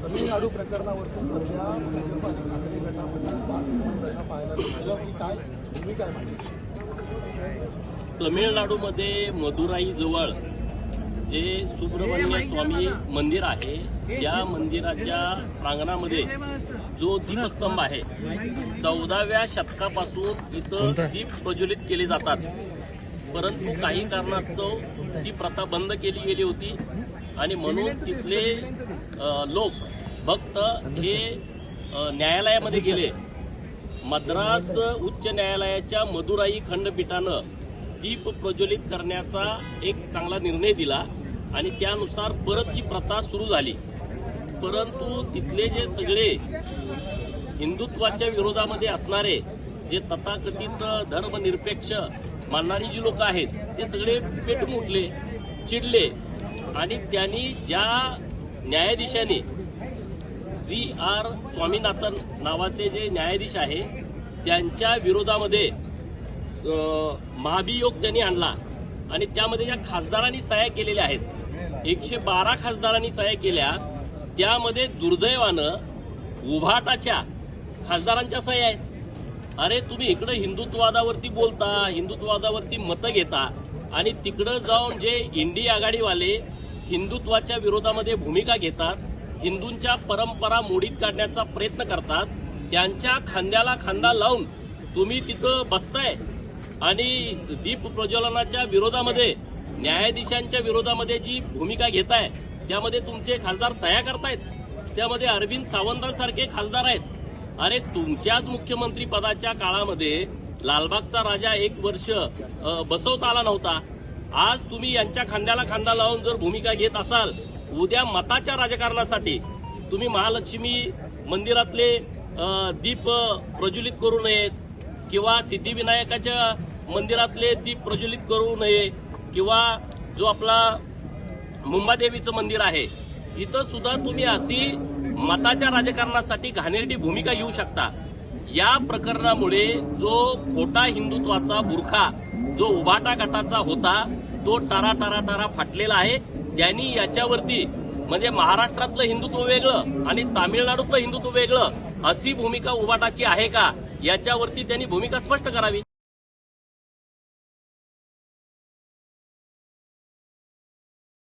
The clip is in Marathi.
तमिळनाडू प्रकरणावरती सध्या भाजप आणि ठाकरे गटामध्ये वाद पाहायला मिळालं की काय भूमिका आहे माझी? तमिळनाडूमध्ये मदुराई जवळ जे सुब्रमण्य स्वामी मंदिर आहे त्या मंदिराच्या प्रांगणामध्ये जो दीपस्तंभ आहे 14व्या शतकापासून इथं दीप प्रज्वलित केले जातात, परंतु काही कारणास्तव ती प्रथा बंद केली गेली होती आणि म्हणून तिथले लोक भक्त हे न्यायालयामध्ये गेले. मद्रास उच्च न्यायालयाच्या मदुराई खंडपीठानं दीप प्रज्वलित करण्याचा एक चांगला निर्णय दिला आणि त्यानुसार परत ही प्रथा सुरू झाली. परंतु तिथले जे सगळे हिंदुत्वाच्या विरोधामध्ये असणारे जे तथाकथित धर्मनिरपेक्ष मानणारी जी लोक आहेत ते सगळे पेटून उठले, चिडले आणि त्यांनी ज्या न्यायाधीशाने G.R. स्वामीनाथन नावाचे जे न्यायाधीश आहे त्यांच्या विरोधामध्ये महाभियोग त्यांनी आणला आणि त्यामध्ये ज्या खासदारांनी सह्या केलेल्या आहेत 112 खासदारांनी सह्या केल्या, त्यामध्ये दुर्दैवानं उभाटाच्या खासदारांच्या सह्या आहेत. अरे तुम्ही इकडे हिंदुत्ववादावरती बोलता, हिंदुत्ववादावरती मतं घेता आणि तिकडं जाऊन जे इंडिया आघाडीवाले हिंदुत्वाच्या विरोधामध्ये भूमिका घेतात, हिंदूंच्या परंपरा मोडीत काढण्याचा प्रयत्न करतात, त्यांच्या खांद्याला खांदा लावून तुम्ही तिथं बसताय आणि दीप प्रज्वलनाच्या विरोधामध्ये न्यायाधीशांच्या विरोधामध्ये जी भूमिका घेताय त्यामध्ये तुमचे खासदार सह्या करतायत, त्यामध्ये अरविंद सावंतांसारखे खासदार आहेत. अरे तुमच्याच मुख्यमंत्री पदाच्या काळामध्ये लालबागचा राजा 1 वर्ष बसवता आला नव्हता. आज तुम्ही यांच्या खांद्याला खांदा लावून जर भूमिका घेत असाल, उद्या मताच्या राजकारणासाठी तुम्ही महालक्ष्मी मंदिरातले दीप प्रज्वलित करू नयेत किंवा सिद्धिविनायकाच्या मंदिरातले दीप प्रज्वलित करू नये किंवा जो आपला मुंबादेवीचं मंदिर आहे इथं सुद्धा तुम्ही अशी मताच्या राजकारणासाठी घाणेरडी भूमिका घेऊ शकता. या प्रकरणामुळे जो खोटा हिंदुत्वाचा बुरखा जो उभाटा गटाचा होता तो टारा फाटलेला आहे. त्यांनी याच्यावरती म्हणजे महाराष्ट्रातलं हिंदुत्व वेगळं आणि तामिळनाडूतलं हिंदुत्व वेगळं अशी भूमिका उभाटाची आहे का याच्यावरती त्यांनी भूमिका स्पष्ट करावी.